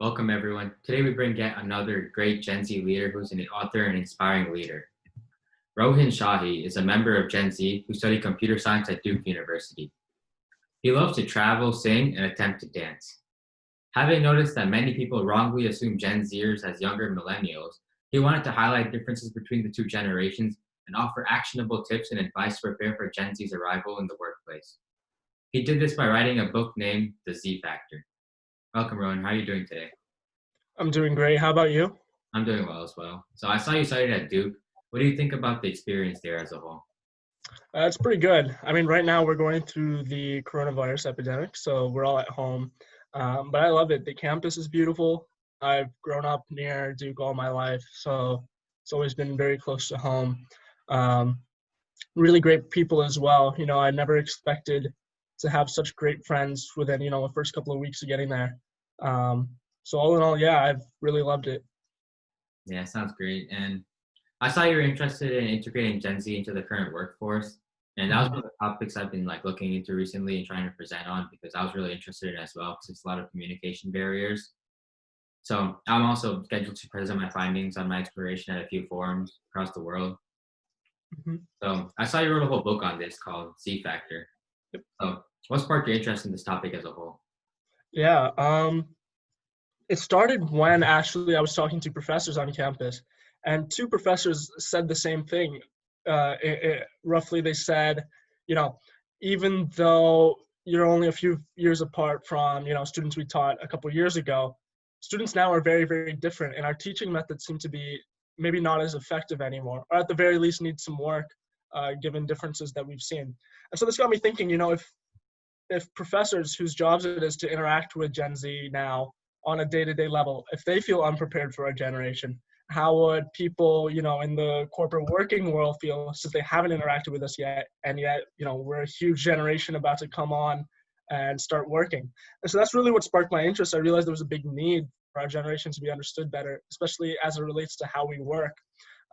Welcome, everyone. Today we bring yet another great Gen Z leader who's an author and inspiring leader. Rohin Shahi is a member of Gen Z who studied computer science at Duke University. He loves to travel, sing, and attempt to dance. Having noticed that many people wrongly assume Gen Zers as younger millennials, he wanted to highlight differences between the two generations and offer actionable tips and advice to prepare for Gen Z's arrival in the workplace. He did this by writing a book named The Z Factor. Welcome, Rohin. How are you doing today? I'm doing great. How about you? I'm doing well as well. So I saw you studied at Duke. What do you think about the experience there as a whole? It's pretty good. I mean, right now we're going through the coronavirus epidemic, so we're all at home. But I love it. The campus is beautiful. I've grown up near Duke all my life, so it's always been very close to home. Um, Really great people as well. I never expected to have such great friends within, the first couple of weeks of getting there. So all in all, yeah, I've really loved it. Yeah, sounds great. And I saw you were interested in integrating Gen Z into the current workforce. And that was one of the topics I've been looking into recently and trying to present on because I was really interested in it as well because it's a lot of communication barriers. So I'm also scheduled to present my findings on my exploration at a few forums across the world. Mhm. So I saw you wrote a whole book on this called Z Factor. Yep. So what sparked your interest in this topic as a whole? Yeah. It started when actually I was talking to professors on campus, and two professors said the same thing. Roughly, they said, you know, even though you're only a few years apart from, students we taught a couple of years ago, students now are very, very different, and our teaching methods seem to be maybe not as effective anymore, or at the very least need some work, given differences that we've seen. And so this got me thinking, if professors whose jobs it is to interact with Gen Z now on a day-to-day level, if they feel unprepared for our generation, how would people, in the corporate working world feel since they haven't interacted with us yet, and yet, we're a huge generation about to come on and start working. And so that's really what sparked my interest. I realized there was a big need for our generation to be understood better, especially as it relates to how we work.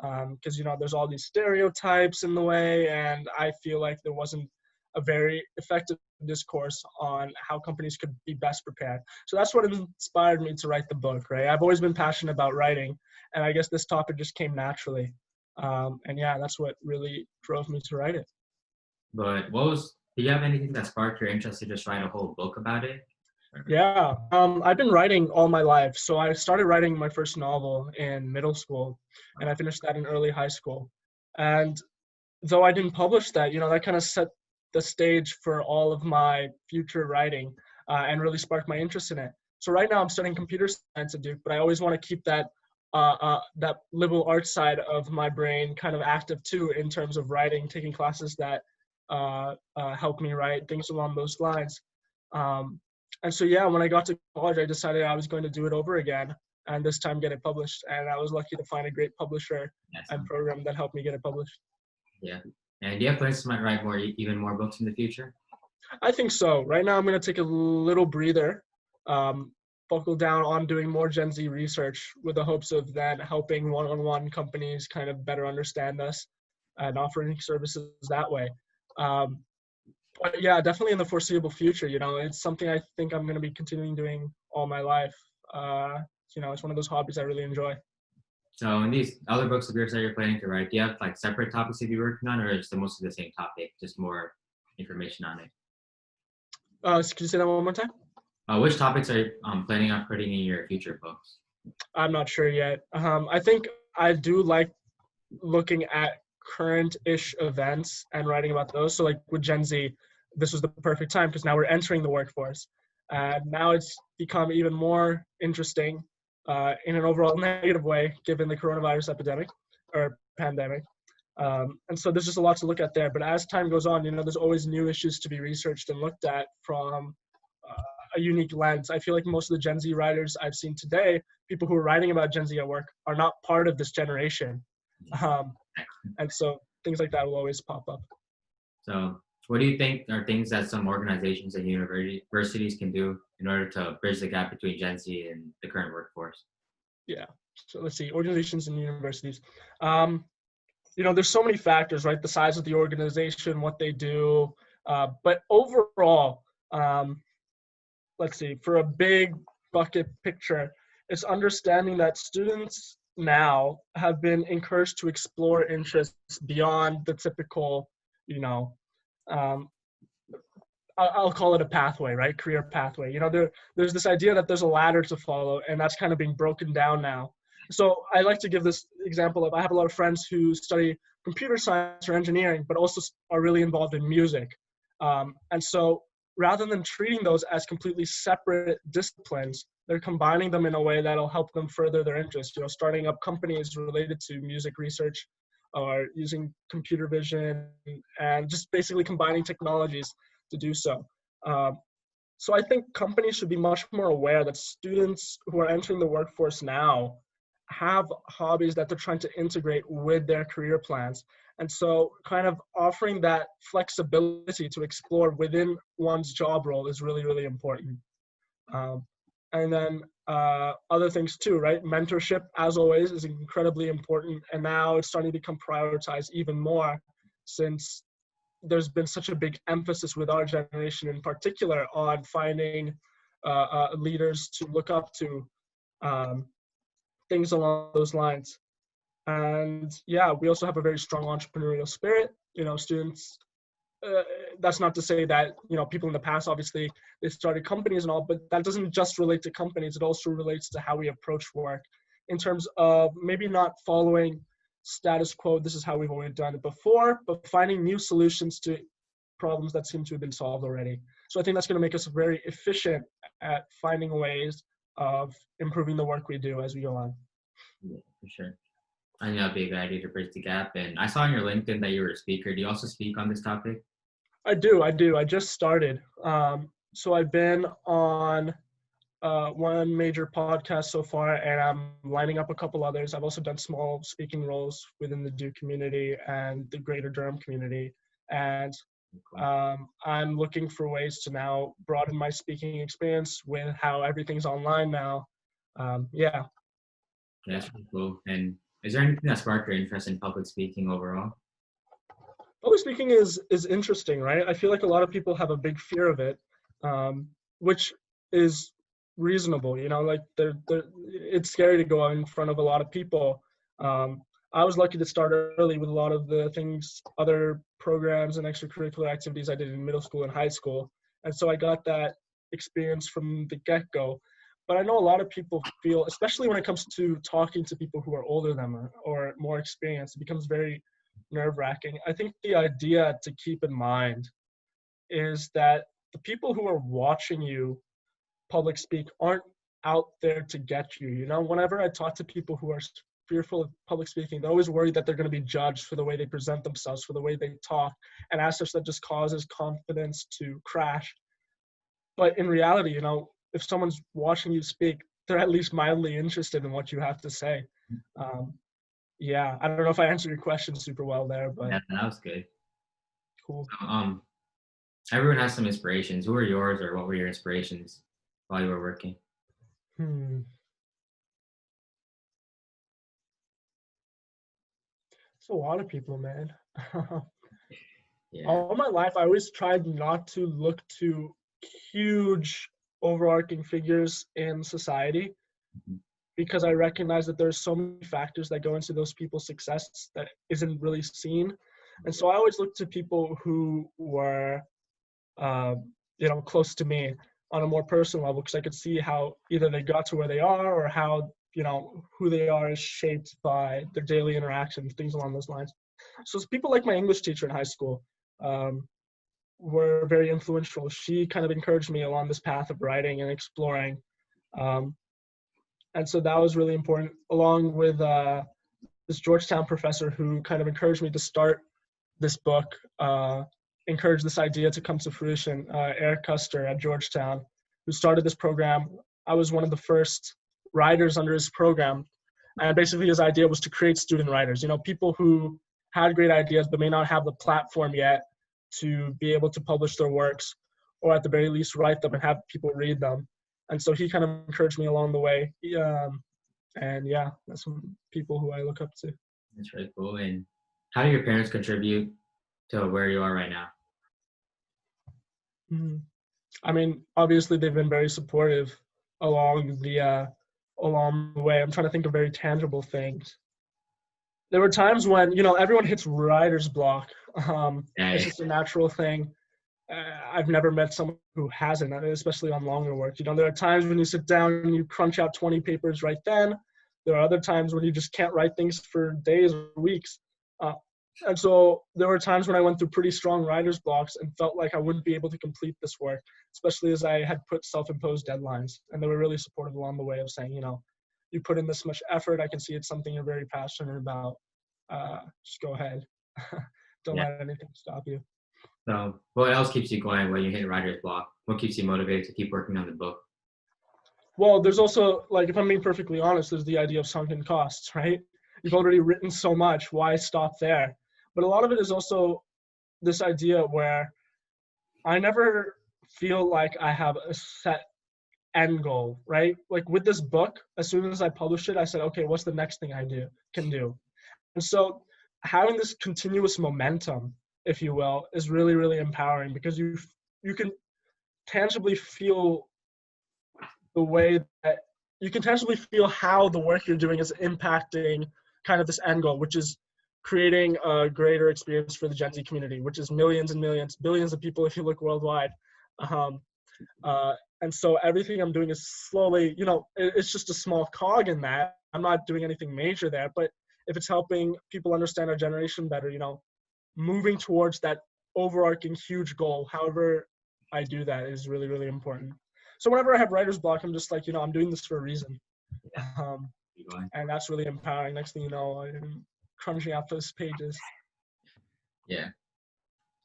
Because, there's all these stereotypes in the way, and I feel like there wasn't a very effective discourse on how companies could be best prepared. So that's what inspired me to write the book, right? I've always been passionate about writing, and I guess this topic just came naturally. And yeah, that's what really drove me to write it. But do you have anything that sparked your interest to just write a whole book about it? Yeah, I've been writing all my life. So I started writing my first novel in middle school, and I finished that in early high school. And though I didn't publish that, that kind of set the stage for all of my future writing, and really sparked my interest in it. So right now I'm studying computer science at Duke, but I always want to keep that liberal arts side of my brain kind of active too, in terms of writing, taking classes that help me write, things along those lines. And so yeah, when I got to college, I decided I was going to do it over again, and this time get it published. And I was lucky to find a great publisher and program that helped me get it published. Yeah. And do you have plans to write even more books in the future? I think so. Right now, I'm going to take a little breather, buckle down on doing more Gen Z research with the hopes of then helping one-on-one companies kind of better understand us and offering services that way. But yeah, definitely in the foreseeable future, it's something I think I'm going to be continuing doing all my life. It's one of those hobbies I really enjoy. So in these other books of yours that you're planning to write, do you have separate topics that you're working on, or is it mostly the same topic, just more information on it? Could you say that one more time? Which topics are you planning on putting in your future books? I'm not sure yet. I think I do like looking at current-ish events and writing about those. So with Gen Z, this was the perfect time because now we're entering the workforce. And now it's become even more interesting in an overall negative way, given the coronavirus epidemic or pandemic. And so there's just a lot to look at there. But as time goes on, there's always new issues to be researched and looked at from a unique lens. I feel like most of the Gen Z writers I've seen today, people who are writing about Gen Z at work, are not part of this generation. And so things like that will always pop up. So what do you think are things that some organizations and universities can do in order to bridge the gap between Gen Z and the current workforce? Yeah. So let's see, organizations and universities. There's so many factors, right? The size of the organization, what they do. But overall, let's see, for a big bucket picture, It's understanding that students now have been encouraged to explore interests beyond the typical, you know, um, I'll call it a pathway, right? Career pathway. There's this idea that there's a ladder to follow, and that's kind of being broken down now. So I like to give this example of I have a lot of friends who study computer science or engineering, but also are really involved in music. And so rather than treating those as completely separate disciplines, they're combining them in a way that'll help them further their interests. Starting up companies related to music research or using computer vision and just basically combining technologies to do so. So I think companies should be much more aware that students who are entering the workforce now have hobbies that they're trying to integrate with their career plans. And so kind of offering that flexibility to explore within one's job role is really, really important. Um, and then other things too, right? Mentorship, as always, is incredibly important. And now it's starting to become prioritized even more since there's been such a big emphasis with our generation in particular on finding leaders to look up to, things along those lines. And yeah, we also have a very strong entrepreneurial spirit. Students, uh, that's not to say that, people in the past, obviously, they started companies and all, but that doesn't just relate to companies. It also relates to how we approach work in terms of maybe not following status quo, this is how we've always done it before, but finding new solutions to problems that seem to have been solved already. So I think that's going to make us very efficient at finding ways of improving the work we do as we go on. Yeah, for sure. I think that'd be a good idea to bridge the gap. And I saw on your LinkedIn that you were a speaker. Do you also speak on this topic? I do. I just started. So I've been on one major podcast so far, and I'm lining up a couple others. I've also done small speaking roles within the Duke community and the greater Durham community. And I'm looking for ways to now broaden my speaking experience with how everything's online now. Yeah. That's really cool. And is there anything that sparked your interest in public speaking overall? Public speaking is interesting, right? I feel like a lot of people have a big fear of it, which is reasonable. Like it's scary to go in front of a lot of people. I was lucky to start early with a lot of the things, other programs and extracurricular activities I did in middle school and high school, and so I got that experience from the get-go. But I know a lot of people feel, especially when it comes to talking to people who are older than them or more experienced, it becomes very nerve-wracking. I think the idea to keep in mind is that the people who are watching you public speak aren't out there to get you. Whenever I talk to people who are fearful of public speaking, they're always worried that they're going to be judged for the way they present themselves, for the way they talk, and as such that just causes confidence to crash. But in reality, if someone's watching you speak, they're at least mildly interested in what you have to say. Yeah, I don't know if I answered your question super well there, but Yeah, that was good. cool. Everyone has some inspirations. Who are yours, or what were your inspirations while you were working? It's a lot of people, man. Yeah. All my life, I always tried not to look to huge overarching figures in society because I recognize that there's so many factors that go into those people's success that isn't really seen. And so I always look to people who were, close to me on a more personal level because I could see how either they got to where they are or how, who they are is shaped by their daily interactions, things along those lines. So it's people like my English teacher in high school were very influential. She kind of encouraged me along this path of writing and exploring. And so that was really important, along with this Georgetown professor who kind of encouraged me to start this book, encouraged this idea to come to fruition, Eric Custer at Georgetown, who started this program. I was one of the first writers under his program. And basically his idea was to create student writers, people who had great ideas but may not have the platform yet to be able to publish their works, or at the very least write them and have people read them. And so he kind of encouraged me along the way. And yeah, that's some people who I look up to. That's really cool. And how do your parents contribute to where you are right now? I mean, obviously they've been very supportive along along the way. I'm trying to think of very tangible things. There were times when, everyone hits writer's block. It's Yeah, just a natural thing. I've never met someone who hasn't, especially on longer work. There are times when you sit down and you crunch out 20 papers right then. There are other times when you just can't write things for days or weeks. Uh, and so there were times when I went through pretty strong writer's blocks and felt like I wouldn't be able to complete this work, especially as I had put self-imposed deadlines. And they were really supportive along the way of saying, you put in this much effort. I can see it's something you're very passionate about. Just go ahead. Don't yeah. let anything stop you. So what else keeps you going when you hit writer's block? What keeps you motivated to keep working on the book? Well, there's also, like, if I'm being perfectly honest, there's the idea of sunken costs, right? You've already written so much. Why stop there? But a lot of it is also this idea where I never feel like I have a set end goal, right? Like with this book, as soon as I published it, I said, okay, what's the next thing I can do? And so having this continuous momentum, if you will, is really, really empowering because you can tangibly feel the way that you can tangibly feel how the work you're doing is impacting kind of this end goal, which is creating a greater experience for the Gen Z community, which is millions and millions, billions of people if you look worldwide. Um, and so everything I'm doing is slowly, it's just a small cog in that. I'm not doing anything major there, but if it's helping people understand our generation better, moving towards that overarching huge goal, however I do that is really, really important. So whenever I have writer's block, I'm just like, I'm doing this for a reason. Yeah, Um, keep going. and that's really empowering. Next thing you know, I'm crunching out those pages. Yeah.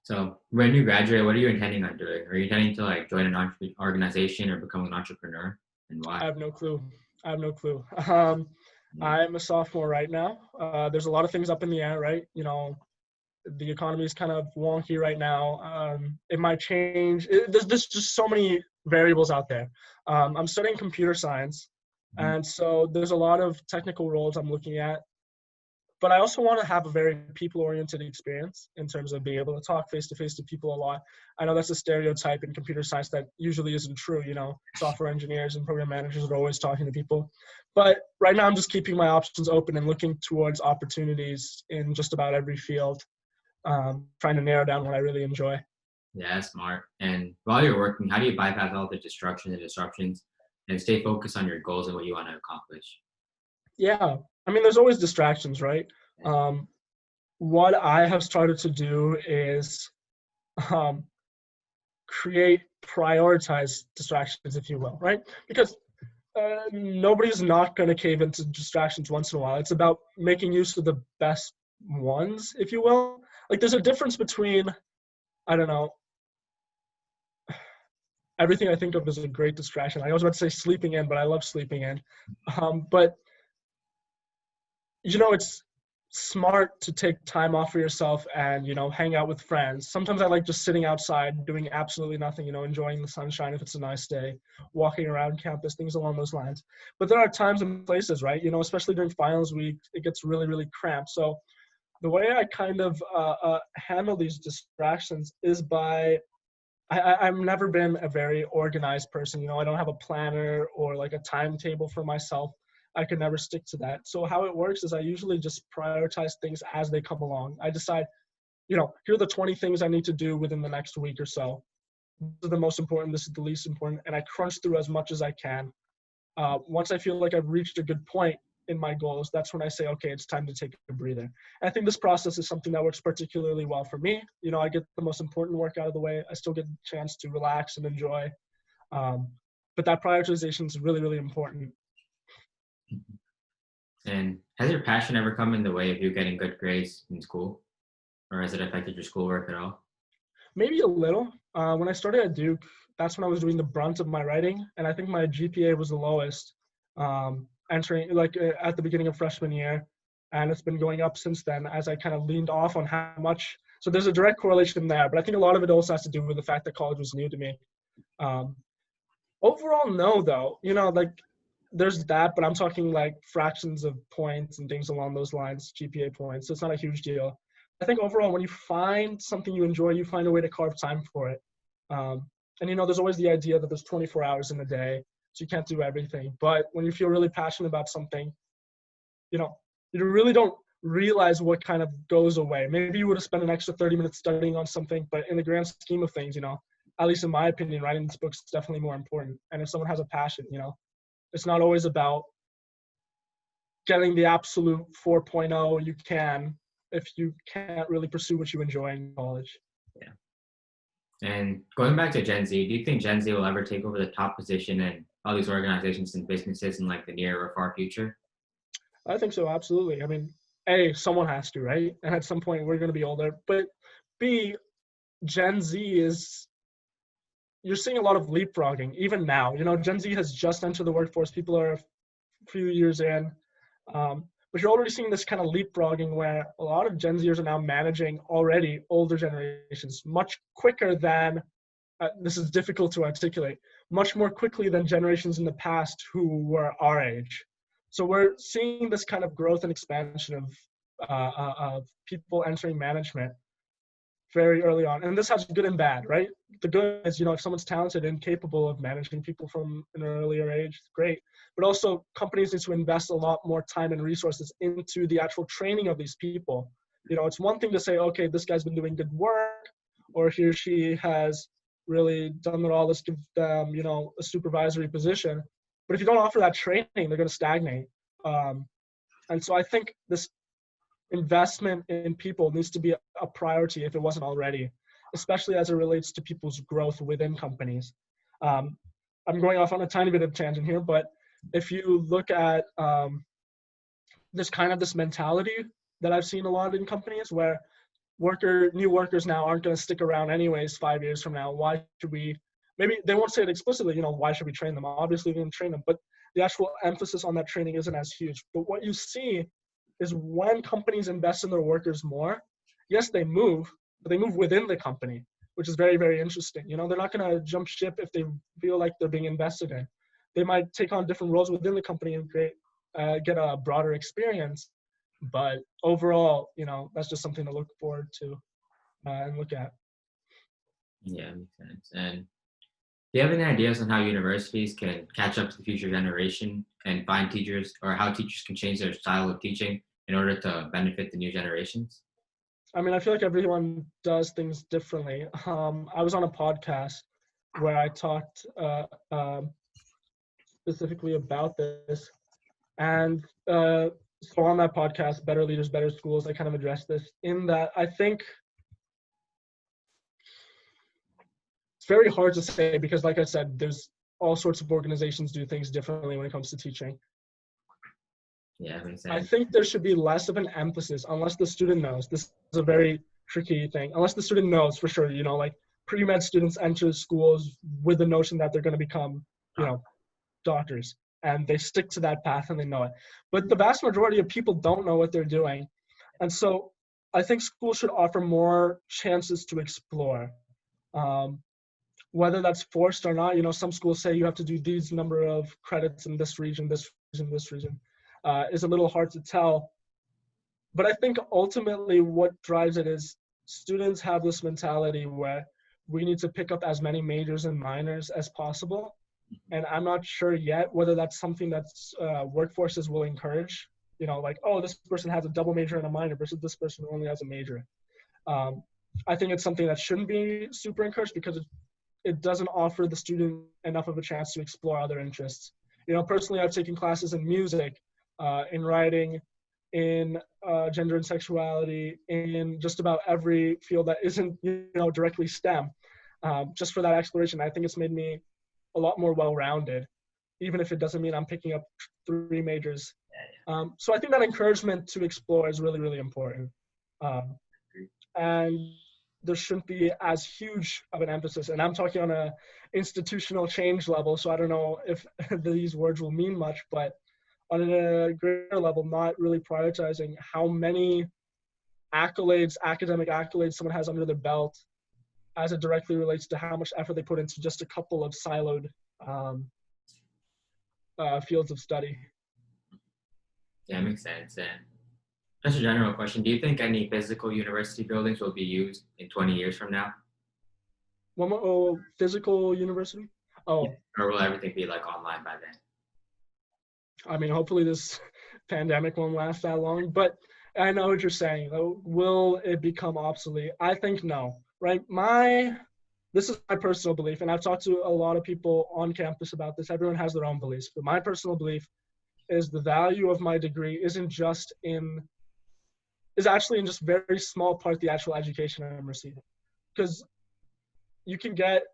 So when you graduate, what are you intending on doing? Are you intending to like join an organization or become an entrepreneur, and why? I have no clue. Yeah. I'm a sophomore right now. There's a lot of things up in the air, right? The economy is kind of wonky right now. It might change. There's just so many variables out there. I'm studying computer science, Mhm. and so there's a lot of technical roles I'm looking at. But I also want to have a very people-oriented experience in terms of being able to talk face-to-face to people a lot. I know that's a stereotype in computer science that usually isn't true. Software engineers and program managers are always talking to people. But right now I'm just keeping my options open and looking towards opportunities in just about every field, trying to narrow down what I really enjoy. Yeah, that's smart. And while you're working, how do you bypass all the distractions and disruptions and stay focused on your goals and what you want to accomplish? Yeah, I mean, there's always distractions, right? Um, what I have started to do is um, prioritize distractions, if you will, right? Because nobody's not going to cave into distractions once in a while. It's about making use of the best ones, if you will. Like, there's a difference between, I don't know, everything I think of as a great distraction. I was about to say sleeping in, but I love sleeping in. But it's smart to take time off for yourself and hang out with friends. Sometimes I like just sitting outside doing absolutely nothing, enjoying the sunshine if it's a nice day, walking around campus, things along those lines. But there are times and places, right, especially during finals week, it gets really, really cramped. So the way I kind of handle these distractions is by I've never been a very organized person. I don't have a planner or like a timetable for myself. I could never stick to that. So how it works is I usually just prioritize things as they come along. I decide, here are the 20 things I need to do within the next week or so. This is the most important. This is the least important. And I crunch through as much as I can. Once I feel like I've reached a good point in my goals, that's when I say, okay, it's time to take a breather. And I think this process is something that works particularly well for me. I get the most important work out of the way. I still get the chance to relax and enjoy. But that prioritization is really, really important. And has your passion ever come in the way of you getting good grades in school? Or has it affected your schoolwork at all? Maybe a little. When I started at Duke, that's when I was doing the brunt of my writing. And I think my GPA was the lowest entering at the beginning of freshman year. And it's been going up since then as I kind of leaned off on how much. So there's a direct correlation there. But I think a lot of it also has to do with the fact that college was new to me. Um, Overall, no, though. There's that, but I'm talking like fractions of points and things along those lines, GPA points. So it's not a huge deal. I think overall, when you find something you enjoy, you find a way to carve time for it. And there's always the idea that there's 24 hours in a day. so you can't do everything. But when you feel really passionate about something, you know, you really don't realize what kind of goes away. Maybe you would have spent an extra 30 minutes studying on something, but in the grand scheme of things, at least in my opinion, writing this book is definitely more important. And if someone has a passion, it's not always about getting the absolute 4.0 you can if you can't really pursue what you enjoy in college. Yeah. And going back to Gen Z, do you think Gen Z will ever take over the top position in all these organizations and businesses in like the near or far future? I think so, absolutely. I mean, A, someone has to, right? And at some point we're going to be older. But B, Gen Z you're seeing a lot of leapfrogging, even now. Gen Z has just entered the workforce. People are a few years in. But you're already seeing this kind of leapfrogging where a lot of Gen Zers are now managing already older generations much quicker than, this is difficult to articulate, much more quickly than generations in the past who were our age. So we're seeing this kind of growth and expansion of people entering management very early on. And this has good and bad, right? The good is, if someone's talented and capable of managing people from an earlier age, great. But also companies need to invest a lot more time and resources into the actual training of these people. It's one thing to say, okay, this guy's been doing good work, or he or she has really done it all, let's give them, a supervisory position. But if you don't offer that training, they're going to stagnate. And so I think this investment in people needs to be a priority if it wasn't already, especially as it relates to people's growth within companies. I'm going off on a tiny bit of tangent here, but if you look at this mentality that I've seen a lot in companies where new workers now aren't going to stick around anyways 5 years from now, why should we, maybe they won't say it explicitly, why should we train them? Obviously we can train them, but the actual emphasis on that training isn't as huge. But what you see is when companies invest in their workers more, yes, they move, but they move within the company, which is very, very interesting. They're not going to jump ship if they feel like they're being invested in. They might take on different roles within the company and get a broader experience. But overall, that's just something to look forward to and look at. Yeah, makes sense. And do you have any ideas on how universities can catch up to the future generation and find teachers, or how teachers can change their style of teaching in order to benefit the new generations? I mean, I feel like everyone does things differently. I was on a podcast where I talked specifically about this. And so on that podcast, Better Leaders, Better Schools, I kind of addressed this in that I think it's very hard to say because, like I said, there's all sorts of organizations do things differently when it comes to teaching. Yeah, makes sense. I think there should be less of an emphasis unless the student knows. This is a very tricky thing. Unless the student knows for sure, like pre-med students enter schools with the notion that they're going to become, doctors, and they stick to that path and they know it. But the vast majority of people don't know what they're doing. And so I think schools should offer more chances to explore. Whether that's forced or not, some schools say you have to do these number of credits in this region, this region, is a little hard to tell. But I think ultimately what drives it is students have this mentality where we need to pick up as many majors and minors as possible. And I'm not sure yet whether that's something that's workforces will encourage, like, oh, this person has a double major and a minor versus this person only has a major. I think it's something that shouldn't be super encouraged because it doesn't offer the student enough of a chance to explore other interests. Personally, I've taken classes in music, in writing, in gender and sexuality, in just about every field that isn't, directly STEM, just for that exploration. I think it's made me a lot more well-rounded, even if it doesn't mean I'm picking up 3 majors. So I think that encouragement to explore is really, really important. And there shouldn't be as huge of an emphasis. And I'm talking on a institutional change level, so I don't know if these words will mean much, but on a greater level, not really prioritizing how many accolades, academic accolades someone has under their belt as it directly relates to how much effort they put into just a couple of siloed fields of study. Yeah, makes sense. And just a general question, do you think any physical university buildings will be used in 20 years from now? One more, physical university? Oh, Or will everything be like online by then? I mean, hopefully this pandemic won't last that long, but I know what you're saying. Though, will it become obsolete? I think no. Right? This is my personal belief, and I've talked to a lot of people on campus about this. Everyone has their own beliefs, but my personal belief is the value of my degree is actually in just very small part the actual education I'm receiving. Because you can get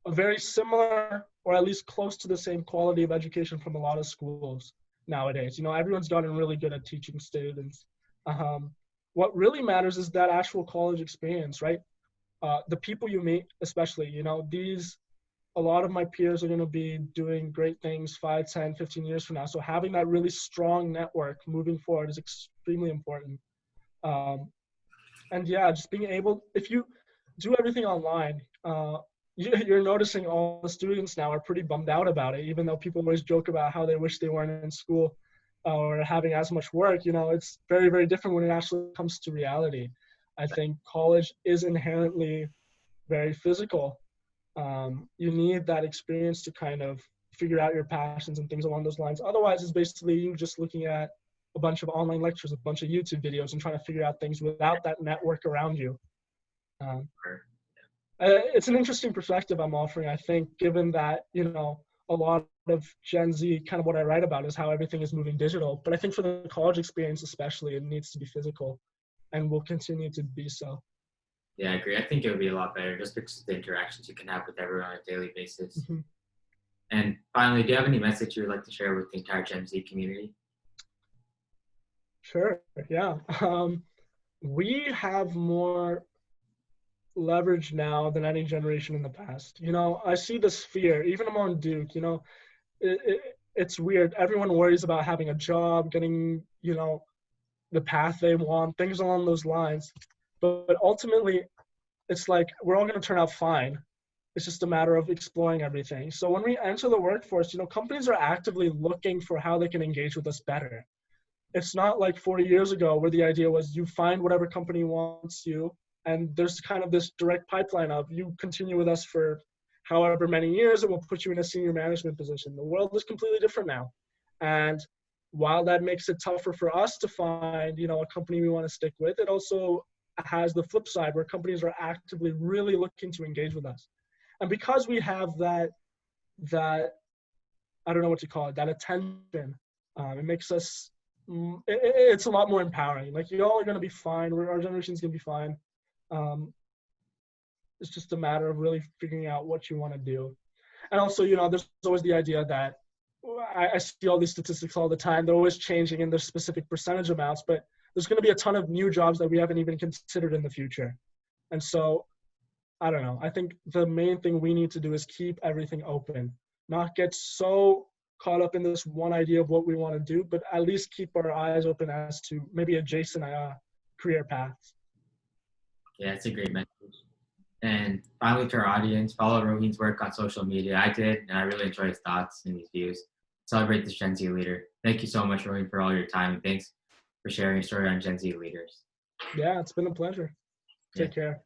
a very similar or at least close to the same quality of education from a lot of schools nowadays. Everyone's gotten really good at teaching students. What really matters is that actual college experience, right? The people you meet, especially, a lot of my peers are going to be doing great things 5, 10, 15 years from now. So having that really strong network moving forward is extremely important. And yeah, just being able, if you do everything online, you're noticing all the students now are pretty bummed out about it, even though people always joke about how they wish they weren't in school or having as much work. It's very, very different when it actually comes to reality. I think college is inherently very physical. You need that experience to kind of figure out your passions and things along those lines. Otherwise, it's basically you just looking at a bunch of online lectures, a bunch of YouTube videos, and trying to figure out things without that network around you. Um, it's an interesting perspective I'm offering, I think, given that, a lot of Gen Z, kind of what I write about is how everything is moving digital. But I think for the college experience especially, it needs to be physical and will continue to be so. Yeah, I agree. I think it would be a lot better just because of the interactions you can have with everyone on a daily basis. Mm-hmm. And finally, do you have any message you would like to share with the entire Gen Z community? Sure, yeah. We have more leverage now than any generation in the past. I see this fear, even among Duke, it's weird. Everyone worries about having a job, getting, the path they want, things along those lines. But ultimately, it's like we're all going to turn out fine. It's just a matter of exploring everything. So when we enter the workforce, companies are actively looking for how they can engage with us better. It's not like 40 years ago where the idea was you find whatever company wants you, and there's kind of this direct pipeline of you continue with us for however many years and we'll put you in a senior management position. The world is completely different now. And while that makes it tougher for us to find, a company we want to stick with, it also has the flip side where companies are actively really looking to engage with us. And because we have that I don't know what to call it, that attention, it makes us it's a lot more empowering. Like, you all are going to be fine. Our generation's going to be fine. It's just a matter of really figuring out what you want to do. And also, there's always the idea that I see all these statistics all the time. They're always changing in their specific percentage amounts, but there's going to be a ton of new jobs that we haven't even considered in the future. And so, I don't know. I think the main thing we need to do is keep everything open, not get so caught up in this one idea of what we want to do, but at least keep our eyes open as to maybe adjacent career paths. Yeah, it's a great message. And finally, to our audience, follow Rohin's work on social media. I did, and I really enjoyed his thoughts and his views. Celebrate this Gen Z leader. Thank you so much, Rohin, for all your time, and thanks for sharing your story on Gen Z leaders. Yeah, it's been a pleasure. Take care.